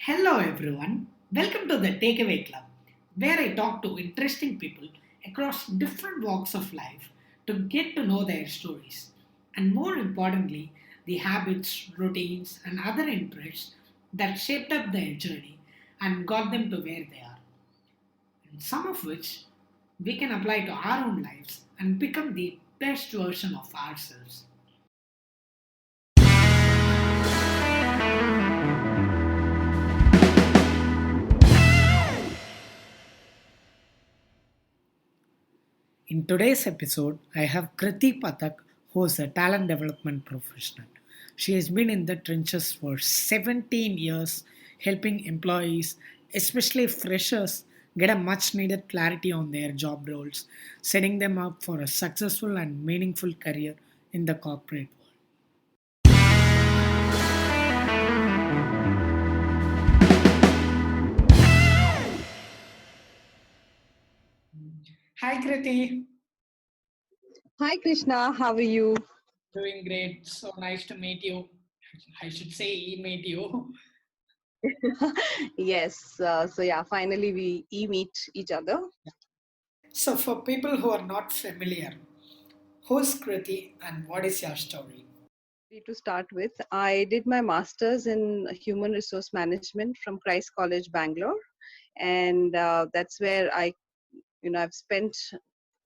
Hello everyone, welcome to the Takeaway Club, where I talk to interesting people across different walks of life to get to know their stories, and more importantly, the habits, routines, and other interests that shaped up their journey and got them to where they are, and some of which we can apply to our own lives and become the best version of ourselves. In today's episode, I have Kruti Pathak, who is a talent development professional. She has been in the trenches for 17 years, helping employees, especially freshers, get a much needed clarity on their job roles, setting them up for a successful and meaningful career in the corporate world. Hi, Kriti. Hi Krishna, how are you? Doing great. So nice to meet you. I should say, meet you. Yes, finally we meet each other. So, for people who are not familiar, who's Kriti and what is your story? To start with, I did my master's in human resource management from Christ College, Bangalore, and that's where I've spent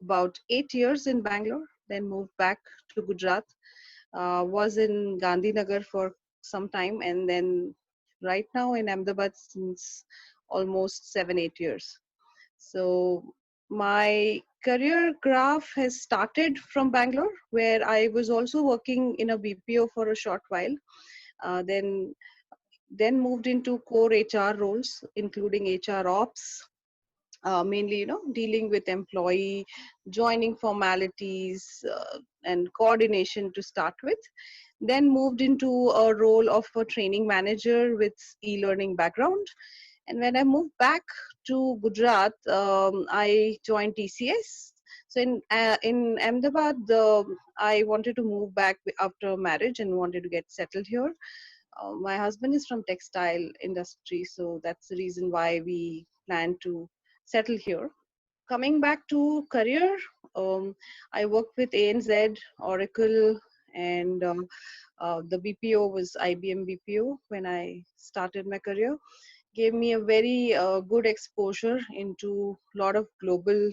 about 8 years in Bangalore, then moved back to Gujarat, was in Gandhinagar for some time, and then right now in Ahmedabad since almost 7, 8 years. So my career graph has started from Bangalore, where I was also working in a BPO for a short while. Then moved into core HR roles, including HR ops, mainly dealing with employee joining formalities and coordination to start with. Then moved into a role of a training manager with e-learning background, and when I moved back to Gujarat, I joined TCS. So in Ahmedabad, I wanted to move back after marriage and wanted to get settled here. My husband is from textile industry, so that's the reason why we plan to settle here. Coming back to career, I worked with ANZ, Oracle, and the BPO was IBM BPO when I started my career. Gave me a very good exposure into a lot of global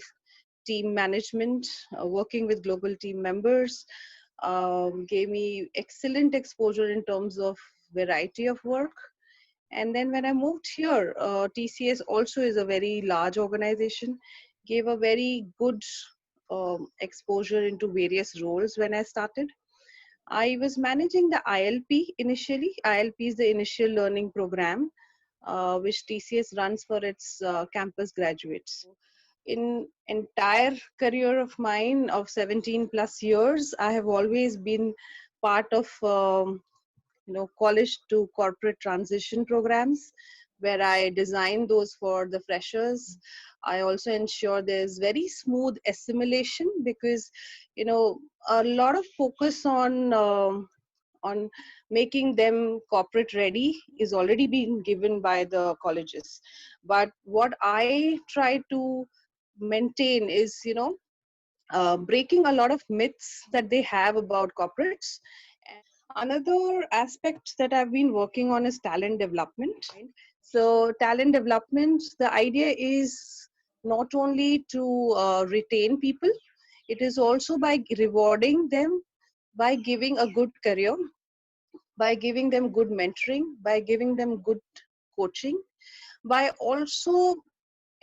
team management, working with global team members. Gave me excellent exposure in terms of variety of work. And then when I moved here, TCS also is a very large organization, gave a very good exposure into various roles when I started. I was managing the ILP initially. ILP is the Initial Learning Program, which TCS runs for its campus graduates. In entire career of mine of 17 plus years, I have always been part of college to corporate transition programs where I design those for the freshers. I also ensure there's very smooth assimilation because a lot of focus on making them corporate ready is already being given by the colleges. But what I try to maintain is breaking a lot of myths that they have about corporates. Another aspect that I've been working on is talent development. So, talent development, the idea is not only to retain people, it is also by rewarding them, by giving a good career, by giving them good mentoring, by giving them good coaching, by also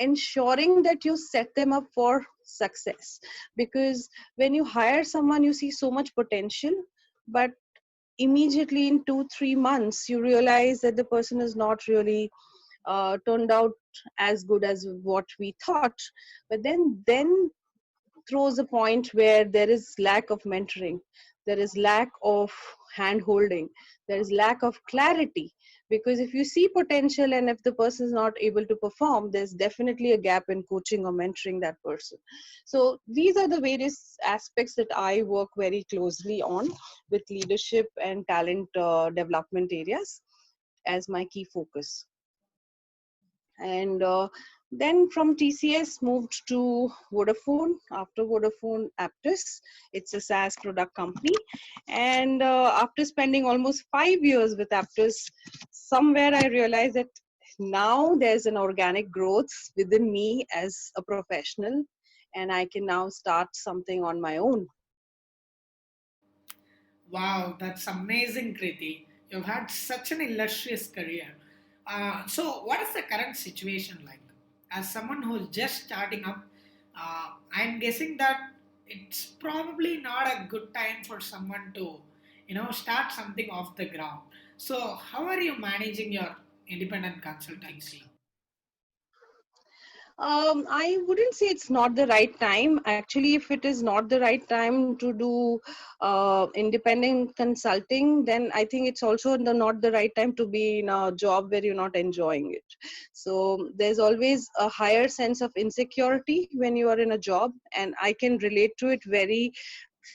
ensuring that you set them up for success. Because when you hire someone, you see so much potential, but immediately in 2 3 months you realize that the person is not really turned out as good as what we thought. But then throws a point where there is lack of mentoring, there is lack of hand holding, there is lack of clarity. Because if you see potential and if the person is not able to perform, there's definitely a gap in coaching or mentoring that person. So these are the various aspects that I work very closely on with leadership and talent development areas as my key focus. And then from TCS moved to Vodafone. After Vodafone, Aptus. It's a SaaS product company. And after spending almost 5 years with Aptus, somewhere I realized that now there's an organic growth within me as a professional, and I can now start something on my own. Wow, that's amazing, Kriti. You've had such an illustrious career. So, what is the current situation like? As someone who's just starting up, I'm guessing that it's probably not a good time for someone to, start something off the ground. So, how are you managing your independent consultancy? I wouldn't say it's not the right time. Actually, if it is not the right time to do independent consulting, then I think it's also not the right time to be in a job where you're not enjoying it. So there's always a higher sense of insecurity when you are in a job, and I can relate to it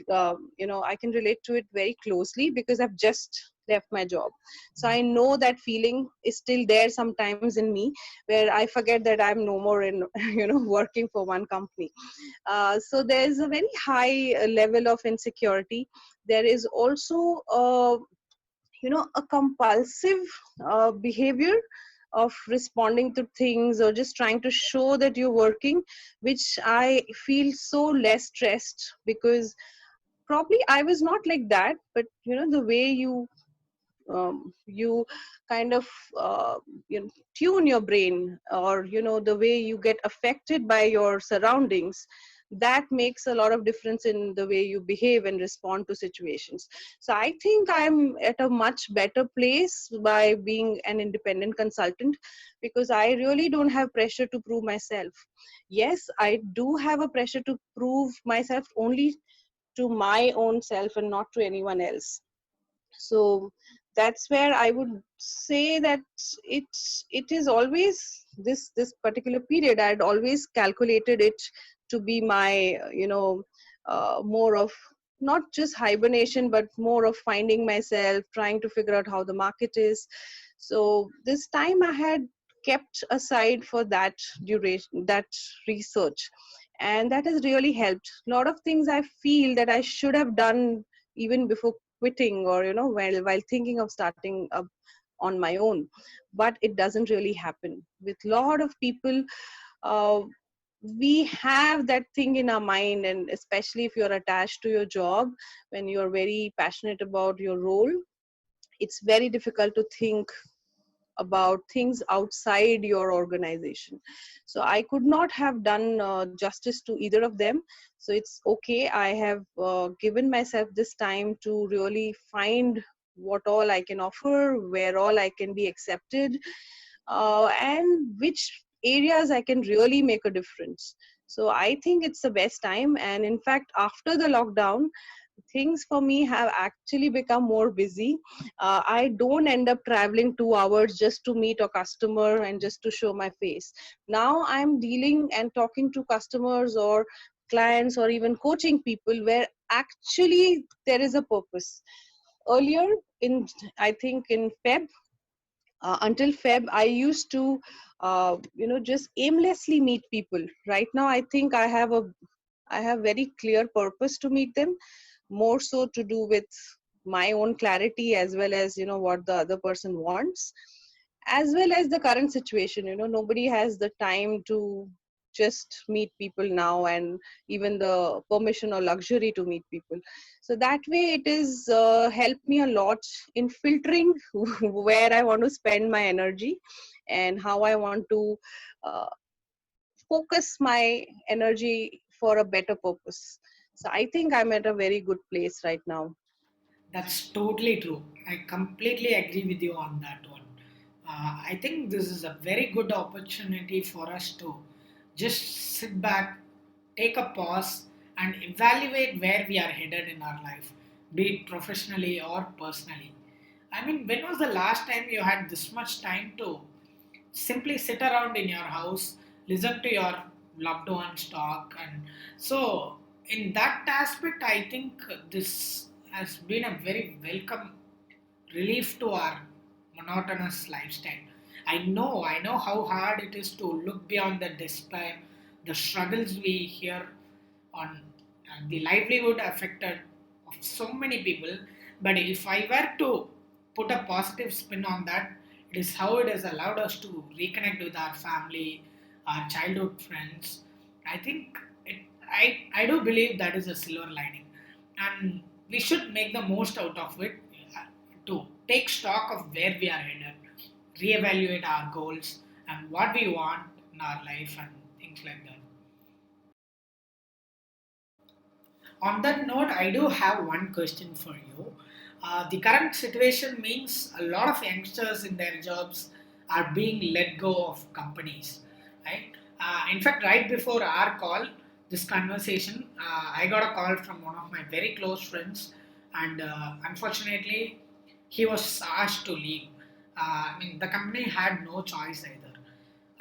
I can relate to it very closely because I've just left my job. So I know that feeling is still there sometimes in me, where I forget that I'm no more in working for one company. So there's a very high level of insecurity. There is also a compulsive behavior of responding to things or just trying to show that you're working, which I feel so less stressed because probably I was not like that, but the way you kind of uh, tune your brain, or the way you get affected by your surroundings, that makes a lot of difference in the way you behave and respond to situations. So I think I'm at a much better place by being an independent consultant, because I really don't have pressure to prove myself. Yes, I do have a pressure to prove myself only to my own self and not to anyone else. So that's where I would say that it is always this particular period I'd always calculated it to be my more of not just hibernation but more of finding myself, trying to figure out how the market is. So this time I had kept aside for that duration, that research, and that has really helped. A lot of things I feel that I should have done even before quitting, or while thinking of starting up on my own, but it doesn't really happen with a lot of people. uh, we have that thing in our mind, and especially if you're attached to your job, when you're very passionate about your role, it's very difficult to think about things outside your organization. So I could not have done justice to either of them. So it's okay, I have given myself this time to really find what all I can offer, where all I can be accepted, and which areas I can really make a difference. So I think it's the best time. And in fact, after the lockdown, things for me have actually become more busy. I don't end up traveling 2 hours just to meet a customer and just to show my face. Now I'm dealing and talking to customers or clients or even coaching people where actually there is a purpose. Earlier, in I think in Feb, until Feb, I used to just aimlessly meet people. Right now I think I have very clear purpose to meet them, more so to do with my own clarity, as well as what the other person wants, as well as the current situation. Nobody has the time to just meet people now, and even the permission or luxury to meet people. So that way it is helped me a lot in filtering where I want to spend my energy and how I want to uh, focus my energy for a better purpose. So I think I'm at a very good place right now. That's totally true. I completely agree with you on that one. I think this is a very good opportunity for us to just sit back, take a pause, and evaluate where we are headed in our life, be it professionally or personally. I mean, when was the last time you had this much time to simply sit around in your house, listen to your loved ones talk? And so in that aspect, I think this has been a very welcome relief to our monotonous lifestyle. I know how hard it is to look beyond the despair, the struggles we hear on the livelihood affected of so many people. But if I were to put a positive spin on that, it is how it has allowed us to reconnect with our family, our childhood friends. I think I do believe that is a silver lining, and we should make the most out of it to take stock of where we are headed, reevaluate our goals and what we want in our life and things like that. On that note, I do have one question for you. The current situation means a lot of youngsters in their jobs are being let go of companies, right? In fact, right before our call, this conversation, I got a call from one of my very close friends, and unfortunately, he was asked to leave. I mean, the company had no choice either,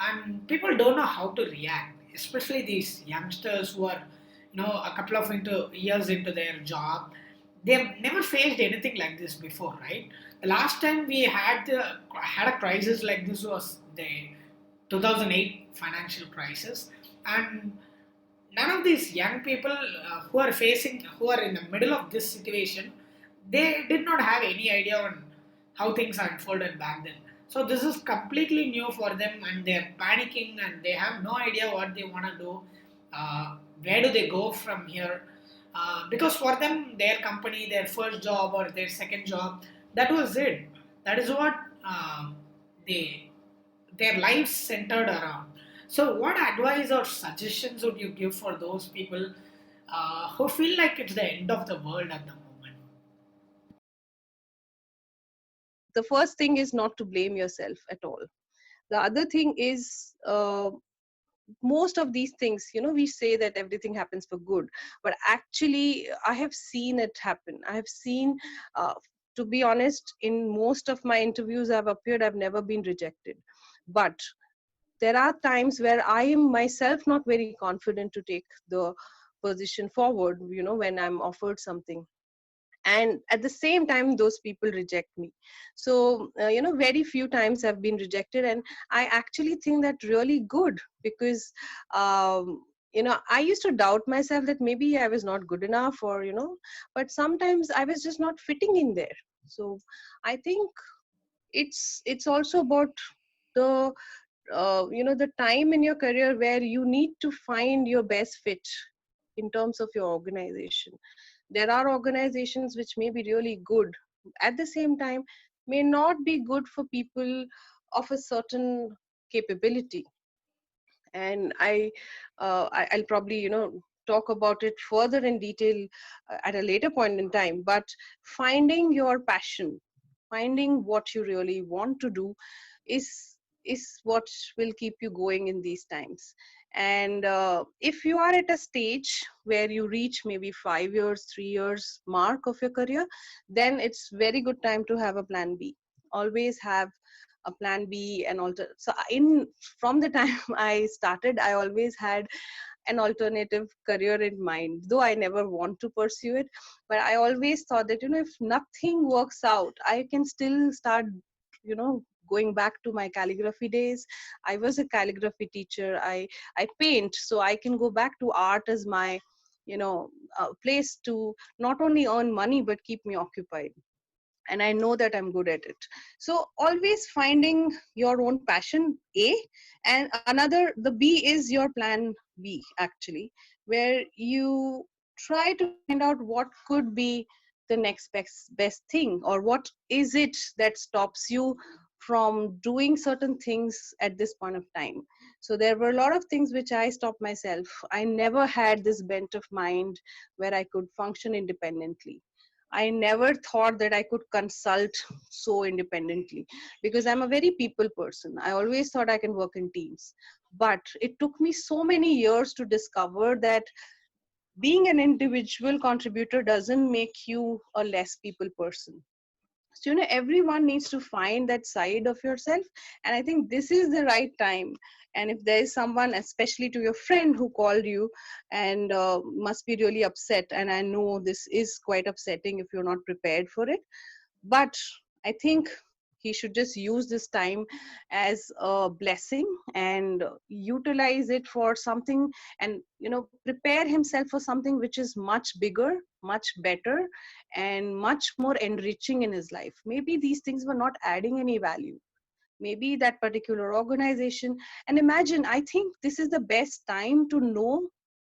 and people don't know how to react, especially these youngsters who are a couple of years into their job. They've never faced anything like this before, right? The last time we had a crisis like this was the 2008 financial crisis, and none of these young people who are in the middle of this situation, they did not have any idea on how things unfolded back then. So this is completely new for them, and they're panicking and they have no idea what they want to do. Where do they go from here? Because for them, their company, their first job or their second job, that was it. That is what they their lives centered around. So, what advice or suggestions would you give for those people who feel like it's the end of the world at the moment? The first thing is not to blame yourself at all. The other thing is, most of these things, we say that everything happens for good, but actually I have seen it happen. I have seen, uh, to be honest, in most of my interviews I've appeared, I've never been rejected. But there are times where I am myself not very confident to take the position forward, when I'm offered something, and at the same time those people reject me. So very few times I've been rejected, and I actually think that really good, because I used to doubt myself that maybe I was not good enough, or but sometimes I was just not fitting in there. So I think it's also about the the time in your career where you need to find your best fit in terms of your organization. There are organizations which may be really good, at the same time may not be good for people of a certain capability. And I'll probably talk about it further in detail at a later point in time. But finding your passion, finding what you really want to do, is what will keep you going in these times. And if you are at a stage where you reach maybe 5 years, 3 years mark of your career, then it's very good time to have a plan B. Always have a plan B and alter. So in from the time I started, I always had an alternative career in mind, though I never want to pursue it. But I always thought that if nothing works out, I can still start going back to my calligraphy days. I was a calligraphy teacher. I paint, so I can go back to art as my place to not only earn money but keep me occupied, and I know that I'm good at it. So always finding your own passion, A, and another, the B is your plan B, actually, where you try to find out what could be the next best thing, or what is it that stops you from doing certain things at this point of time. So there were a lot of things which I stopped myself. I never had this bent of mind where I could function independently. I never thought that I could consult so independently, because I'm a very people person. I always thought I can work in teams. But it took me so many years to discover that being an individual contributor doesn't make you a less people person. So everyone needs to find that side of yourself, and I think this is the right time. And if there is someone, especially to your friend, who called you and must be really upset, and I know this is quite upsetting if you're not prepared for it, but I think He should just use this time as a blessing and utilize it for something, and prepare himself for something which is much bigger, much better, and much more enriching in his life. Maybe these things were not adding any value, maybe that particular organization. And imagine, I think this is the best time to know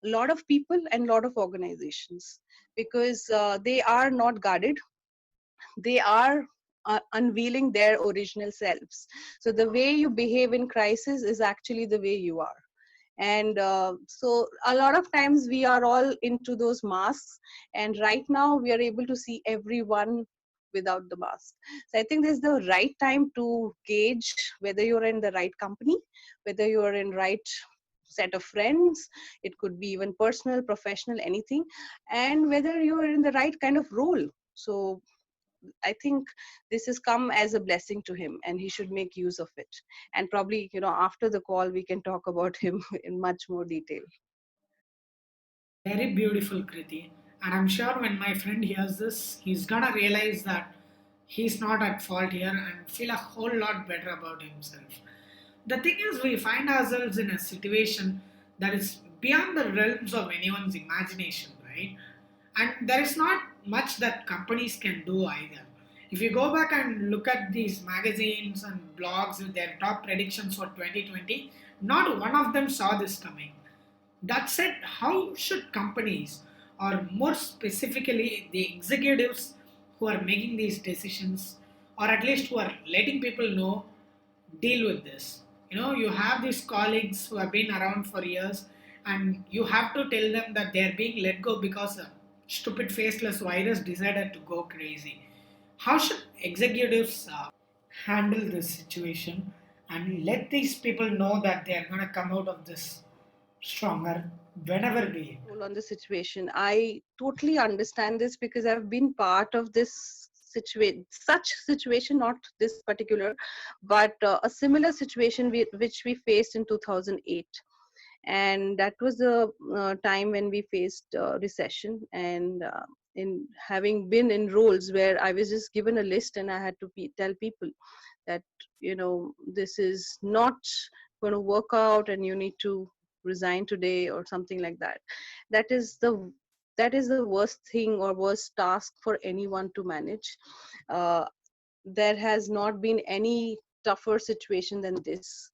a lot of people and lot of organizations, because they are not guarded, they are unveiling their original selves. So the way you behave in crisis is actually the way you are. And so a lot of times we are all into those masks, and right now we are able to see everyone without the mask. So I think this is the right time to gauge whether you're in the right company, whether you're in right set of friends, it could be even personal, professional, anything, and whether you're in the right kind of role. So I think this has come as a blessing to him, and he should make use of it. And probably, after the call, we can talk about him in much more detail. Very beautiful, Kriti. And I'm sure when my friend hears this, he's gonna realize that he's not at fault here and feel a whole lot better about himself. The thing is, we find ourselves in a situation that is beyond the realms of anyone's imagination, right? And there is not much that companies can do either. If you go back and look at these magazines and blogs with their top predictions for 2020, not one of them saw this coming. That said, how should companies, or more specifically the executives who are making these decisions, or at least who are letting people know, deal with this? You have these colleagues who have been around for years, and you have to tell them that they're being let go because a stupid faceless virus decided to go crazy. How should executives handle this situation and let these people know that they're going to come out of this stronger whenever be it? Role on the situation, I totally understand this because I've been part of this situation, such situation, not this particular, but a similar situation which we faced in 2008. And that was the time when we faced recession. And in having been in roles where I was just given a list and I had to tell people that this is not going to work out and you need to resign today or something like that. That is the worst thing or worst task for anyone to manage. uh, there has not been any tougher situation than this,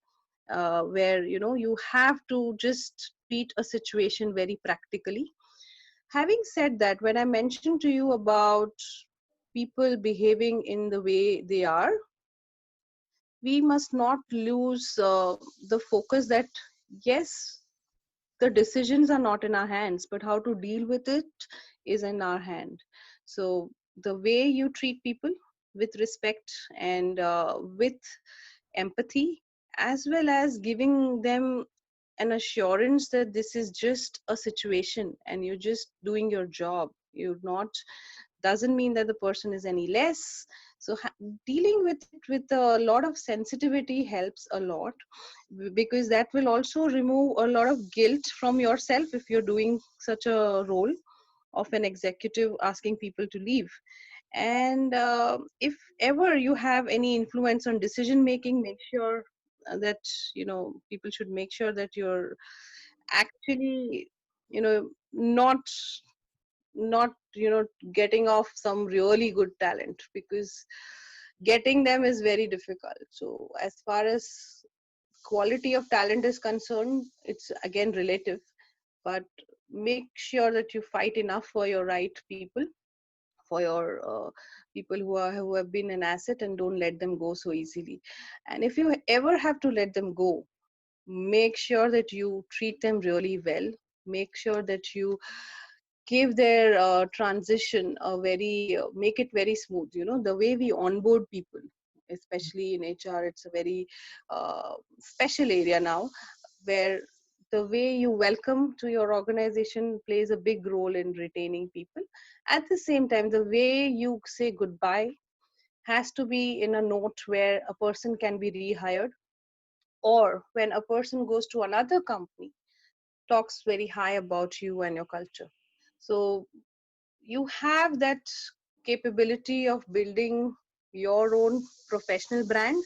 where you have to just treat a situation very practically. Having said that, when I mentioned to you about people behaving in the way they are, we must not lose the focus that yes, the decisions are not in our hands, but how to deal with it is in our hand. So the way you treat people with respect and with empathy, as well as giving them an assurance that this is just a situation and you're just doing your job, you're not, doesn't mean that the person is any less. So dealing with it with a lot of sensitivity helps a lot, because that will also remove a lot of guilt from yourself if you're doing such a role of an executive asking people to leave. And if ever you have any influence on decision making, make sure that people should make sure that you're actually not getting off some really good talent, because getting them is very difficult. So as far as quality of talent is concerned, it's again relative, but make sure that you fight enough for your right people, for your people who have been an asset, and don't let them go so easily. And if you ever have to let them go, make sure that you treat them really well, make sure that you give their transition a very make it very smooth. The way we onboard people, especially in HR, it's a very special area now, where the way you welcome to your organization plays a big role in retaining people. At the same time, the way you say goodbye has to be in a note where a person can be rehired, or when a person goes to another company, talks very high about you and your culture. So you have that capability of building your own professional brand,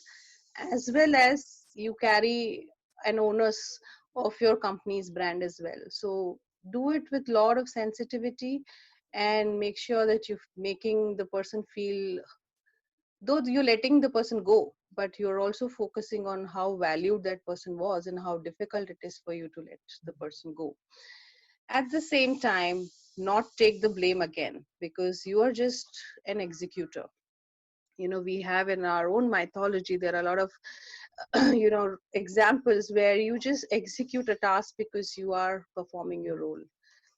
as well as you carry an onus of your company's brand as well. So do it with a lot of sensitivity and make sure that you're making the person feel, though you're letting the person go, but you're also focusing on how valued that person was and how difficult it is for you to let the person go. At the same time, not take the blame again, because you are just an executor. We have in our own mythology, there are a lot of examples where you just execute a task because you are performing your role,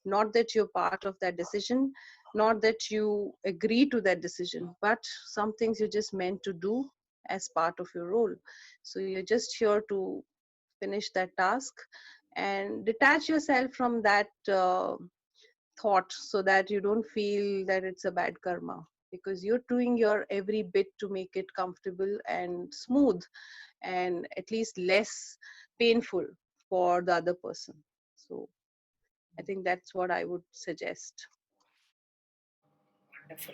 not that you're part of that decision, not that you agree to that decision, but some things you're just meant to do as part of your role. So you're just here to finish that task and detach yourself from that thought, so that you don't feel that it's a bad karma, because you're doing your every bit to make it comfortable and smooth and at least less painful for the other person. So I think that's what I would suggest. Wonderful.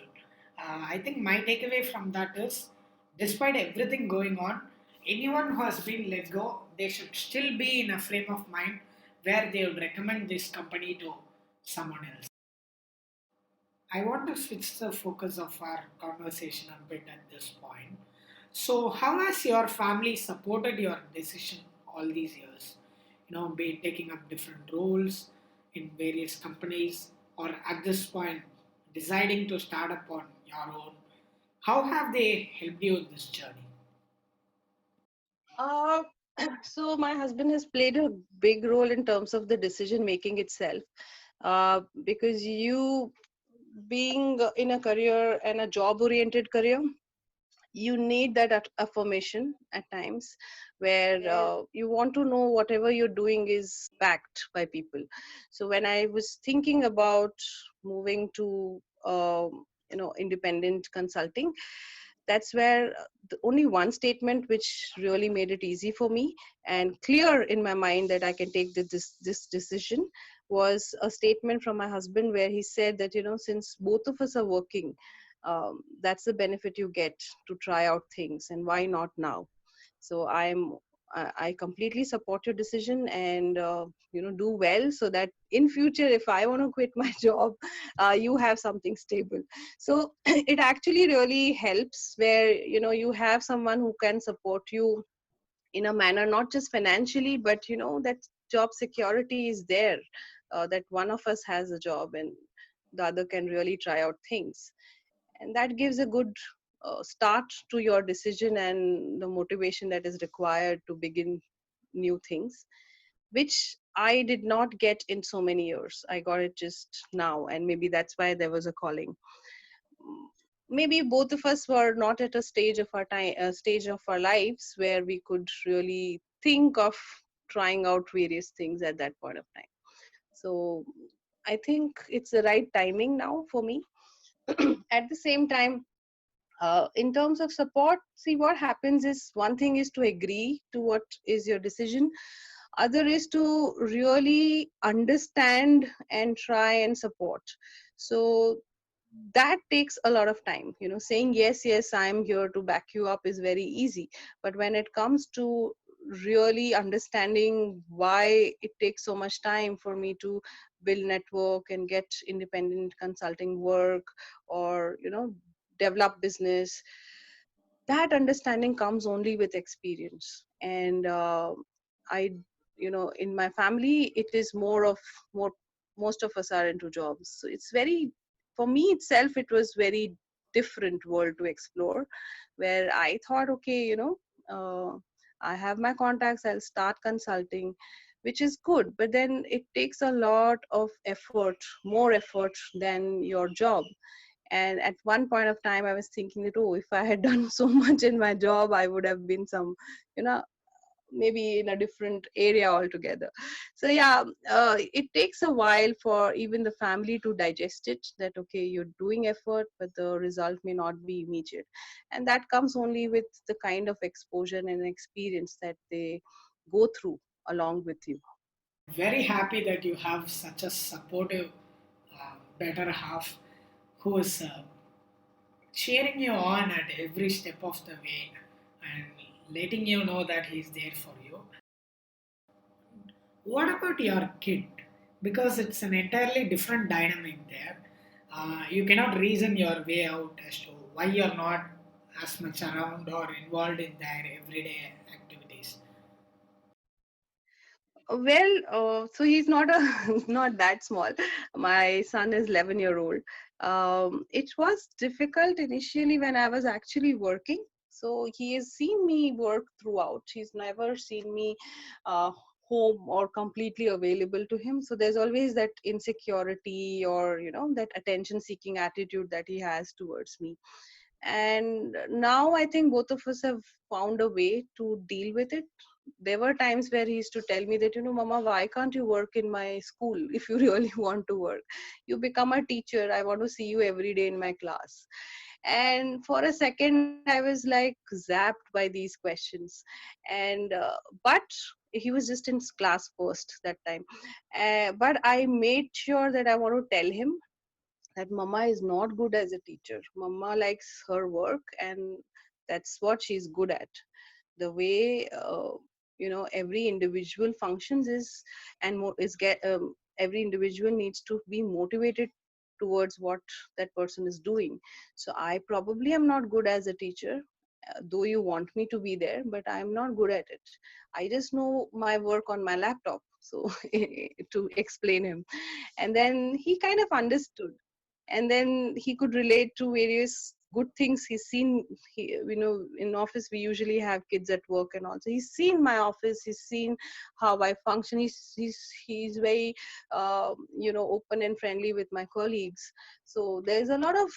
I think my takeaway from that is, despite everything going on, anyone who has been let go, they should still be in a frame of mind where they would recommend this company to someone else. I want to switch the focus of our conversation a bit at this point. So, how has your family supported your decision all these years? Be it taking up different roles in various companies, or at this point, deciding to start up on your own. How have they helped you in this journey? uh, so my husband has played a big role in terms of the decision making itself, because you being in a career and a job oriented career, you need that affirmation at times, where you want to know whatever you're doing is backed by people. So when I was thinking about moving to independent consulting, that's where the only one statement which really made it easy for me and clear in my mind that I can take this decision was a statement from my husband, where he said that, since both of us are working, that's the benefit you get to try out things, and why not now? So I completely support your decision, and do well, so that in future if I want to quit my job, you have something stable. So it actually really helps, where you have someone who can support you in a manner, not just financially, but that job security is there, that one of us has a job and the other can really try out things, and that gives a good start to your decision and the motivation that is required to begin new things, which I did not get in so many years. I got it just now, and maybe that's why there was a calling. Maybe both of us were not at a stage of our lives where we could really think of trying out various things at that point of time. So I think it's the right timing now for me. At the same time, in terms of support, see, what happens is, one thing is to agree to what is your decision, other is to really understand and try and support. So that takes a lot of time. Saying yes, yes, I'm here to back you up is very easy, but when it comes to really understanding why it takes so much time for me to build network and get independent consulting work, or develop business, that understanding comes only with experience. And I in my family, it is more most of us are into jobs, so it's very, for me itself, it was very different world to explore, where I thought, okay, I have my contacts, I'll start consulting, which is good, but then it takes a lot of effort, more effort than your job. And at one point of time, I was thinking that, oh, if I had done so much in my job, I would have been some, you know, maybe in a different area altogether. So yeah, it takes a while for even the family to digest it, that okay, you're doing effort, but the result may not be immediate. And that comes only with the kind of exposure and experience that they go through along with you. Very happy that you have such a supportive, better half who is cheering you on at every step of the way and letting you know that he's there for you. What about your kid? Because it's an entirely different dynamic there. You cannot reason your way out as to why you're not as much around or involved in their everyday activities. Well, so he's not a not that small. My son is 11-year-old. It was difficult initially when I was actually working. So he has seen me work throughout. He's never seen me uh, home or completely available to him. So there's always that insecurity or that attention-seeking attitude that he has towards me. And now I think both of us have found a way to deal with it. There were times where he used to tell me that, Mama, why can't you work in my school if you really want to work? You become a teacher. I want to see you every day in my class. And for a second, I was like zapped by these questions. And but he was just in class first that time. But I made sure that I want to tell him that mama is not good as a teacher. Mama likes her work, and that's what she's good at. The way every individual functions is and is get every individual needs to be motivated towards what that person is doing. So I probably am not good as a teacher, though you want me to be there, but I'm not good at it. I just know my work on my laptop, so to explain him. And then he kind of understood, and then he could relate to various good things he's seen. In office we usually have kids at work, and also he's seen my office, he's seen how I function. He's very open and friendly with my colleagues. So there's a lot of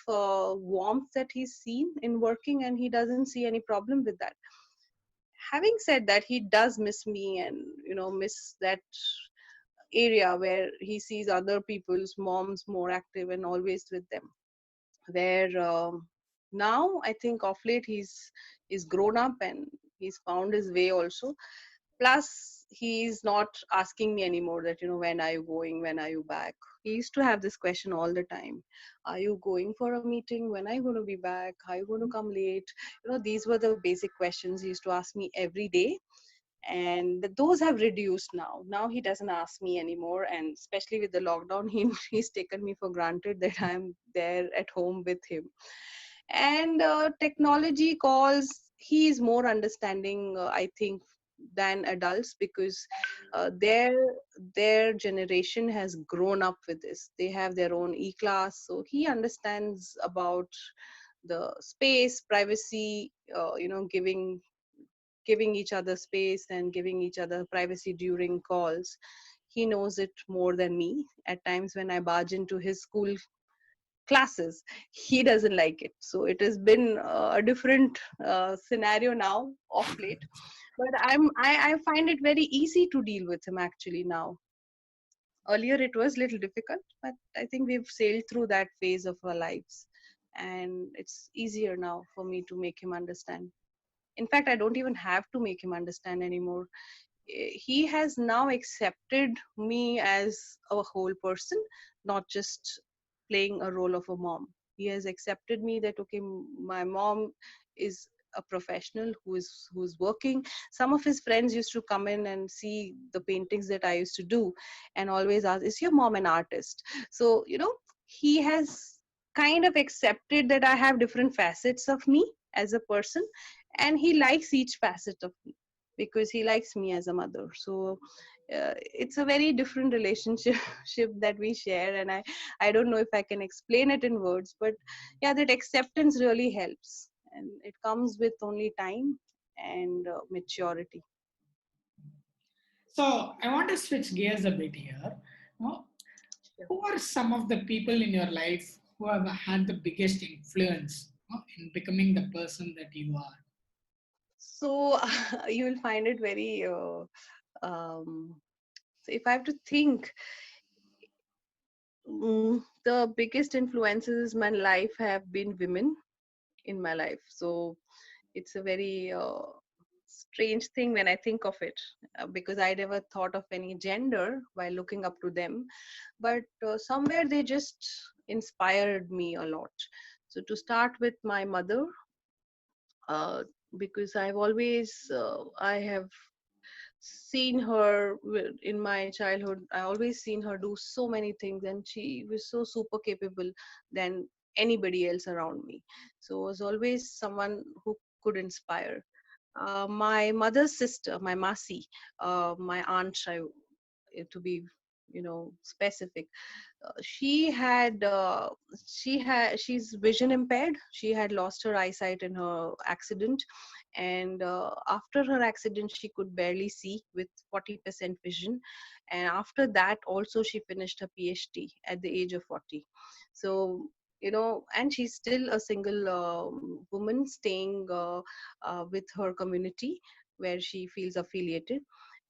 warmth that he's seen in working, and he doesn't see any problem with that. Having said that, he does miss me, and miss that area where he sees other people's moms more active and always with them. Where now I think of late he's grown up and he's found his way also. Plus he's not asking me anymore that when are you going, when are you back. He used to have this question all the time: are you going for a meeting, when are you going to be back, are you going to come late? These were the basic questions he used to ask me every day. And those have reduced now. Now he doesn't ask me anymore, and especially with the lockdown, he's taken me for granted that I'm there at home with him. And technology calls, he is more understanding, I think, than adults, because their generation has grown up with this. They have their own e-class, so he understands about the space, privacy, giving each other space and giving each other privacy during calls. He knows it more than me. At times when I barge into his school classes, he doesn't like it. So it has been a different scenario now of late. But I find it very easy to deal with him actually now. Earlier it was a little difficult, but I think we've sailed through that phase of our lives, and it's easier now for me to make him understand. In fact, I don't even have to make him understand anymore. He has now accepted me as a whole person, not just playing a role of a mom. He has accepted me that okay, my mom is a professional who's working. Some of his friends used to come in and see the paintings that I used to do and always ask, is your mom an artist? So he has kind of accepted that I have different facets of me as a person, and he likes each facet of me because he likes me as a mother. So it's a very different relationship that we share, and I don't know if I can explain it in words, but yeah, that acceptance really helps, and it comes with only time and maturity. So I want to switch gears a bit here. Now, who are some of the people in your life who have had the biggest influence in becoming the person that you are? So you will find it very um, so if I have to think, the biggest influences in my life have been women in my life. So it's a very strange thing when I think of it, because I never thought of any gender while looking up to them, but somewhere they just inspired me a lot. So to start with my mother, uh, because I have seen her in my childhood. I always seen her do so many things, and she was so super capable than anybody else around me. So was always someone who could inspire. My mother's sister, my masi, my aunt, to be specific, she's vision impaired. She had lost her eyesight in her accident, and after her accident she could barely see with 40% vision. And after that also she finished her phd at the age of 40. So and she's still a single woman staying with her community where she feels affiliated.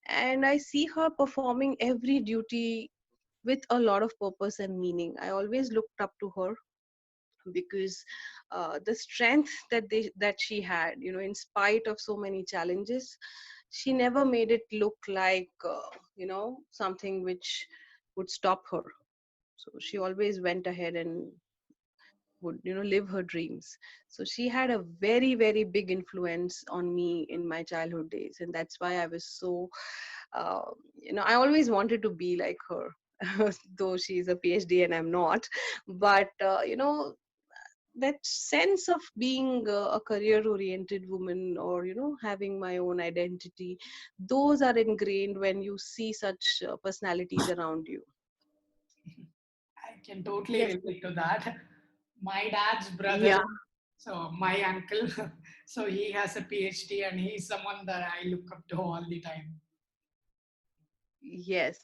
And I see her performing every duty with a lot of purpose and meaning. I always looked up to her because the strength that she had, in spite of so many challenges, she never made it look like something which would stop her. So she always went ahead and would live her dreams. So she had a very very big influence on me in my childhood days, and that's why I was so I always wanted to be like her. Though she's a phd and I'm not, but that sense of being a career oriented woman, or having my own identity, those are ingrained when you see such personalities around you. I can totally Yes. relate to that. My dad's brother, Yeah. so my uncle, so he has a PhD and he's someone that I look up to all the time. Yes.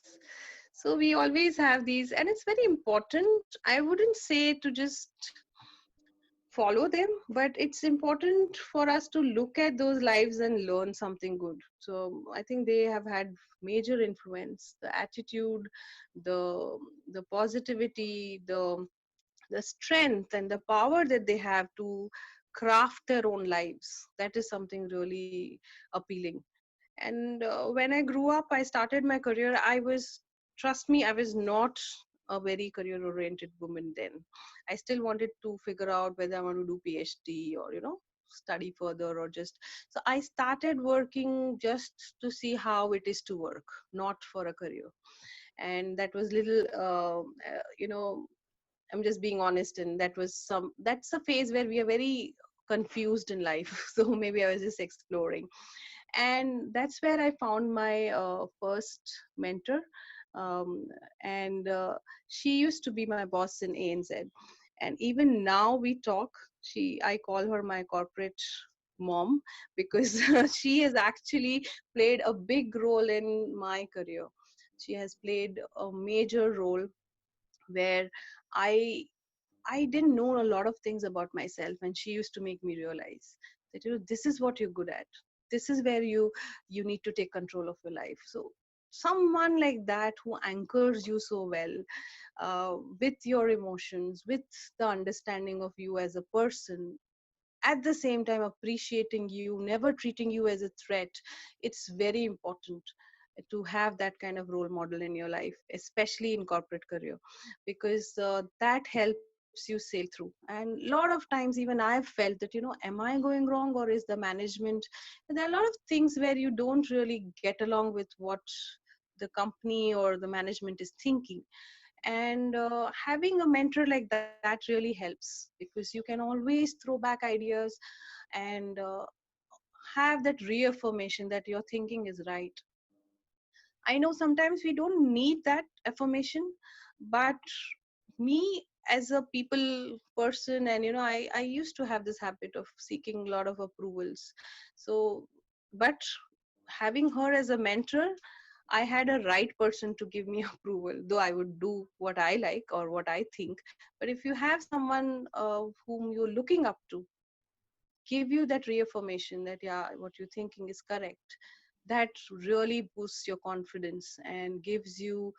So we always have these, and it's very important. I wouldn't say to just follow them, but it's important for us to look at those lives and learn something good. So I think they have had major influence. The attitude, the positivity, the strength and the power that they have to craft their own lives, that is something really appealing. And when I grew up, I started my career. Trust me, I was not a very career oriented woman then. I still wanted to figure out whether I want to do PhD or, study further, or just. So I started working just to see how it is to work, not for a career. And that was little, I'm just being honest, and that's a phase where we are very confused in life. So maybe I was just exploring, and that's where I found my first mentor. um, and she used to be my boss in ANZ, and even now we talk. I call her my corporate mom, because she has actually played a big role in my career. She has played a major role where I I didn't know a lot of things about myself, and she used to make me realize that this is what you're good at. This is where you need to take control of your life. So someone like that who anchors you so well, with your emotions, with the understanding of you as a person, at the same time appreciating you, never treating you as a threat. It's very important to have that kind of role model in your life, especially in corporate career, because that helps you sail through. And a lot of times even I've felt that, am I going wrong, or is the management. And there are a lot of things where you don't really get along with what the company or the management is thinking. And having a mentor like that really helps, because you can always throw back ideas and have that reaffirmation that your thinking is right. I know sometimes we don't need that affirmation, but me as a people person, and I used to have this habit of seeking a lot of approvals. So, but having her as a mentor, I had a right person to give me approval, though I would do what I like or what I think. But if you have someone whom you're looking up to, give you that reaffirmation that, yeah, what you're thinking is correct, that really boosts your confidence and gives you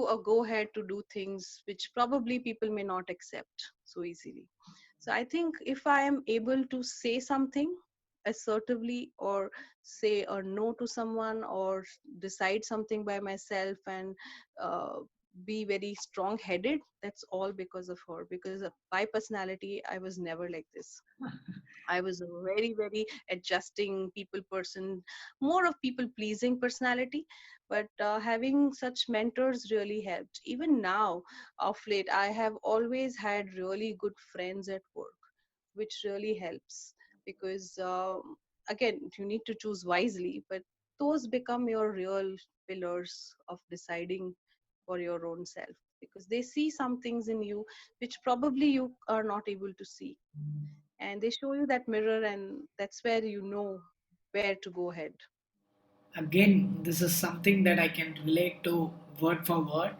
a go ahead to do things which probably people may not accept so easily. So I think if I am able to say something assertively, or say a no to someone, or decide something by myself, and be very strong headed, that's all because of her. Because of my personality, I was never like this. I was a very, very adjusting people person, more of people pleasing personality. But having such mentors really helped. Even now, of late, I have always had really good friends at work, which really helps. Because, again, you need to choose wisely, but those become your real pillars of deciding for your own self, because they see some things in you which probably you are not able to see, and they show you that mirror, and that's where you know where to go ahead. Again, this is something that I can relate to word for word.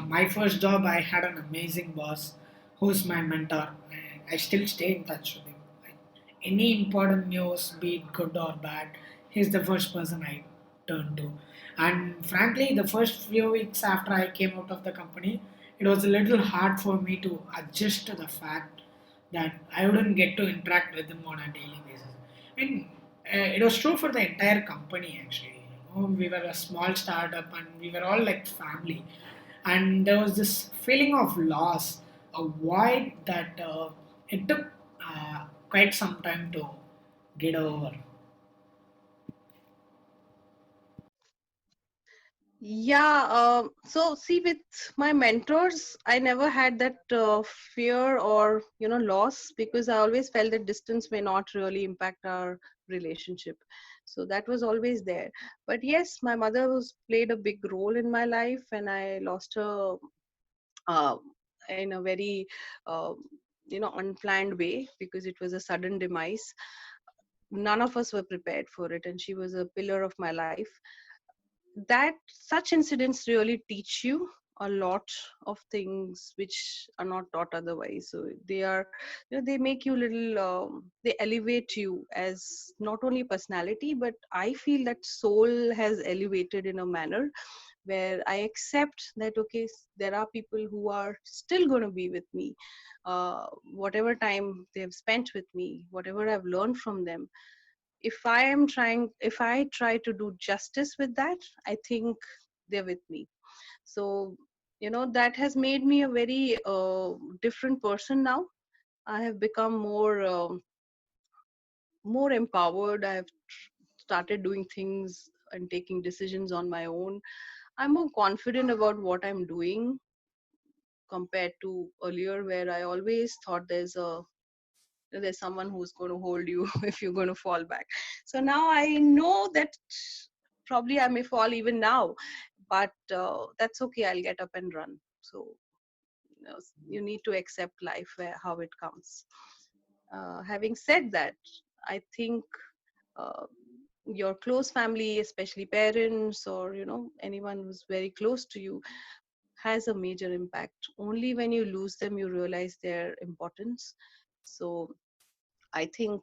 My first job, I had an amazing boss who's my mentor, and I still stay in touch with him. Like, any important news, be it good or bad, he's the first person I turn to. And frankly, the first few weeks after I came out of the company, it was a little hard for me to adjust to the fact that I wouldn't get to interact with him on a daily basis. And it was true for the entire company actually. We were a small startup and we were all like family. And there was this feeling of loss, a void that it took quite some time to get over. Yeah, so see, with my mentors, I never had that fear or loss, because I always felt that distance may not really impact our relationship. So that was always there. But yes, my mother was played a big role in my life, and I lost her uh, in a very unplanned way, because it was a sudden demise. None of us were prepared for it, and she was a pillar of my life. That such incidents really teach you a lot of things which are not taught otherwise. So they are, they make you little, they elevate you as not only personality, but I feel that soul has elevated in a manner where I accept that, okay, there are people who are still going to be with me, whatever time they have spent with me, whatever I've learned from them. If I try to do justice with that, I think they're with me. So that has made me a very different person now. I have become more empowered. I have started doing things and taking decisions on my own. I'm more confident about what I'm doing compared to earlier, where I always thought there's someone who's going to hold you if you're going to fall back. So now I know that probably I may fall even now, but that's okay. I'll get up and run. So you need to accept life how it comes. Having said that, I think uh, your close family, especially parents, or anyone who's very close to you, has a major impact. Only when you lose them you realize their importance. So I think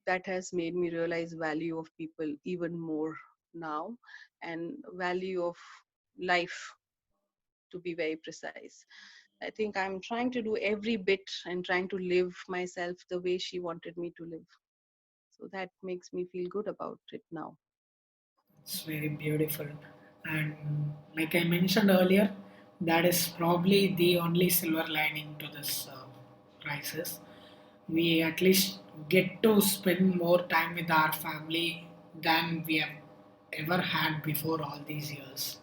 that has made me realize value of people even more now, and value of life, to be very precise. I think I'm trying to do every bit and trying to live myself the way she wanted me to live. So that makes me feel good about it now. It's very beautiful. And like I mentioned earlier, that is probably the only silver lining to this crisis. We at least get to spend more time with our family than we have ever had before all these years.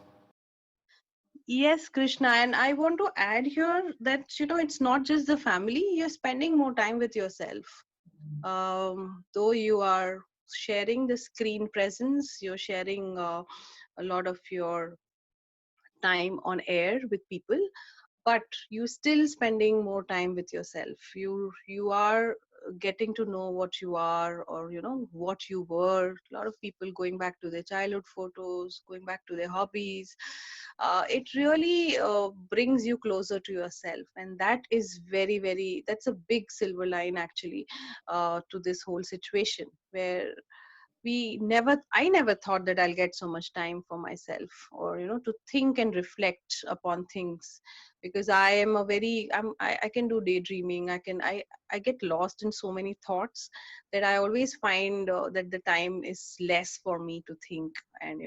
Yes, Krishna, and I want to add here that it's not just the family. You're spending more time with yourself. Though you are sharing the screen presence, you're sharing a lot of your time on air with people, but you still spending more time with yourself. You are getting to know what you are, or what you were. A lot of people going back to their childhood photos, going back to their hobbies. It really brings you closer to yourself, and that is very, very, that's a big silver line actually, to this whole situation, where I never thought that I'll get so much time for myself, or to think and reflect upon things, because I am a very I can do daydreaming. I get lost in so many thoughts that I always find that the time is less for me to think, and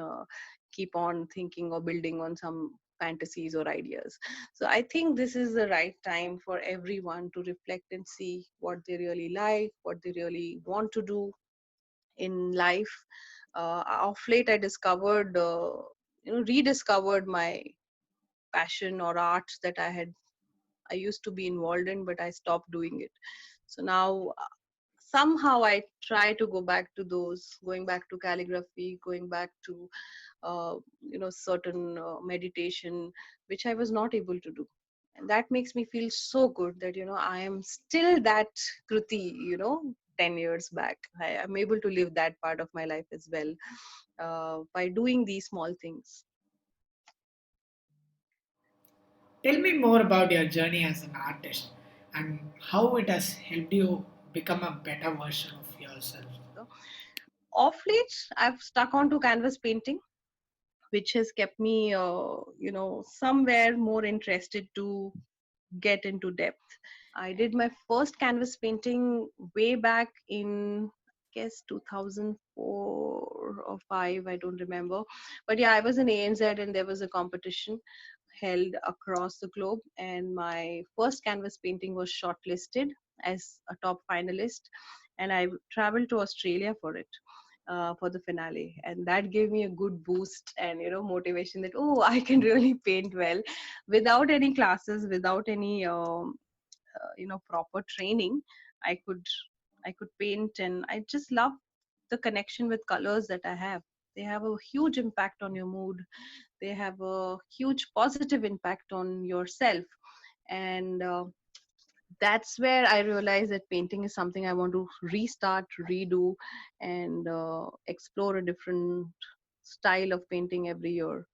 uh, keep on thinking or building on some fantasies or ideas. So I think this is the right time for everyone to reflect and see what they really like, what they really want to do in life. Of late, I discovered, rediscovered my passion or art that I used to be involved in, but I stopped doing it. So now somehow I try to go back to those, going back to calligraphy, going back to certain meditation, which I was not able to do. And that makes me feel so good that I am still that Kruti, 10 years back. I am able to live that part of my life as well, by doing these small things. Tell me more about your journey as an artist and how it has helped you become a better version of yourself. So, off late, I've stuck on to canvas painting, which has kept me, somewhere more interested to get into depth. I did my first canvas painting way back in, I guess, 2004 or 5, I don't remember. But yeah, I was in ANZ and there was a competition held across the globe, and my first canvas painting was shortlisted as a top finalist, and I traveled to Australia for it. For the finale, and that gave me a good boost and motivation that, oh, I can really paint well without any classes, without any proper training. I could i could paint, and I just love the connection with colors that I have. They have a huge impact on your mood. They have a huge positive impact on yourself. And that's where I realized that painting is something I want to restart, redo, and explore a different style of painting every year.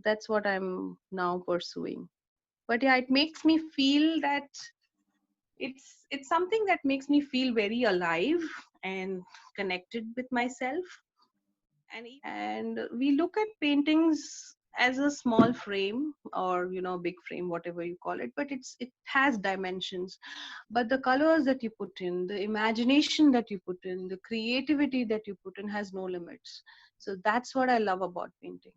That's what I'm now pursuing. But yeah, it makes me feel that it's something that makes me feel very alive and connected with myself. And we look at paintings as a small frame, or big frame, whatever you call it, but it has dimensions. But the colors that you put in, the imagination that you put in, the creativity that you put in has no limits. So that's what I love about painting.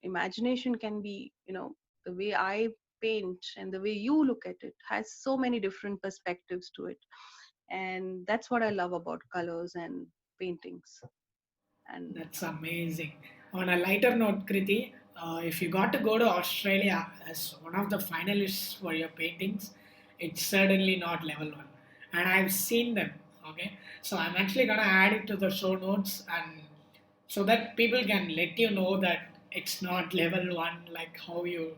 Imagination can be, the way I paint and the way you look at it has so many different perspectives to it. And that's what I love about colors and paintings. And That's amazing. On a lighter note, Kriti, if you got to go to Australia as one of the finalists for your paintings, it's certainly not level one. And I've seen them. Okay, so I'm actually gonna add it to the show notes, and so that people can let you know that it's not level one like how you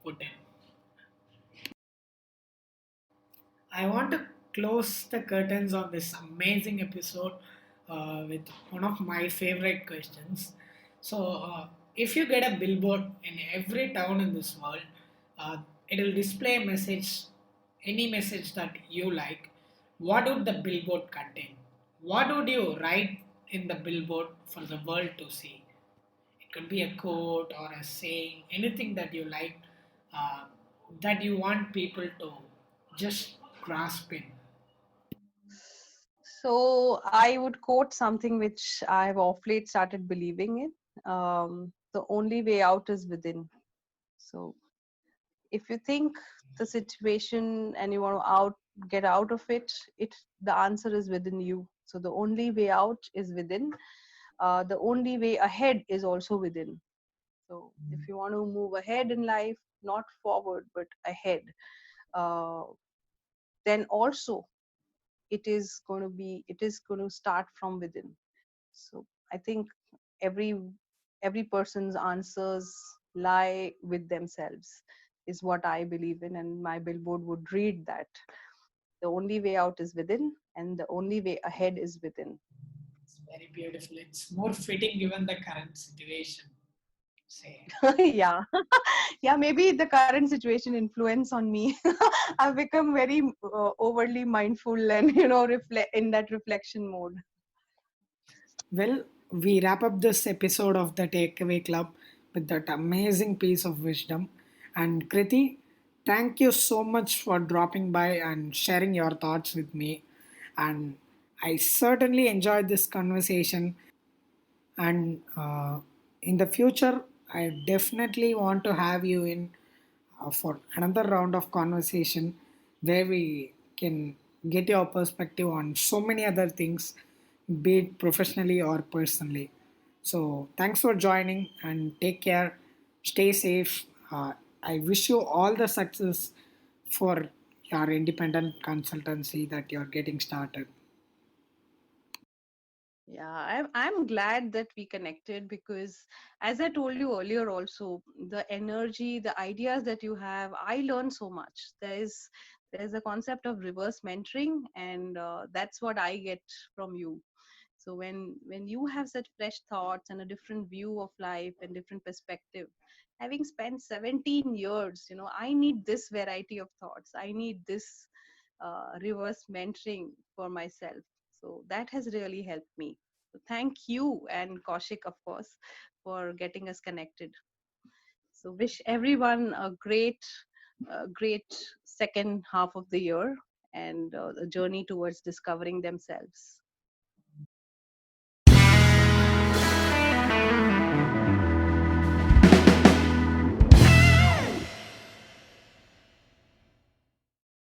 put in. I want to close the curtains on this amazing episode with one of my favorite questions. So, if you get a billboard in every town in this world, it will display a message, any message that you like. What would the billboard contain? What would you write in the billboard for the world to see? It could be a quote or a saying, anything that you like, uh, that you want people to just grasp in. so I would quote something which I've of late started believing in. The only way out is within. So if you think the situation and you want to get out of it, the answer is within you. So the only way out is within. The only way ahead is also within. So if you want to move ahead in life, not forward but ahead, uh, then also it is going to start from within. So I think every every person's answers lie with themselves, is what I believe in, and my billboard would read that the only way out is within and the only way ahead is within. It's very beautiful. It's more fitting given the current situation. Say, Yeah. Yeah, maybe the current situation influence on me. I've become very overly mindful and reflect in that reflection mode. well, we wrap up this episode of the Takeaway Club with that amazing piece of wisdom. And Kriti, thank you so much for dropping by and sharing your thoughts with me. And I certainly enjoyed this conversation. And in the future, I definitely want to have you in for another round of conversation where we can get your perspective on so many other things, be it professionally or personally. So, thanks for joining and take care. Stay safe. I wish you all the success for your independent consultancy that you're getting started. Yeah, I'm glad that we connected because, as I told you earlier, also the energy, the ideas that you have, I learned so much. There's a concept of reverse mentoring, and that's what I get from you. So when you have such fresh thoughts and a different view of life and different perspective, having spent 17 years, I need this variety of thoughts. I need this reverse mentoring for myself. So that has really helped me. So thank you and Kaushik, of course, for getting us connected. So wish everyone a great second half of the year and a journey towards discovering themselves.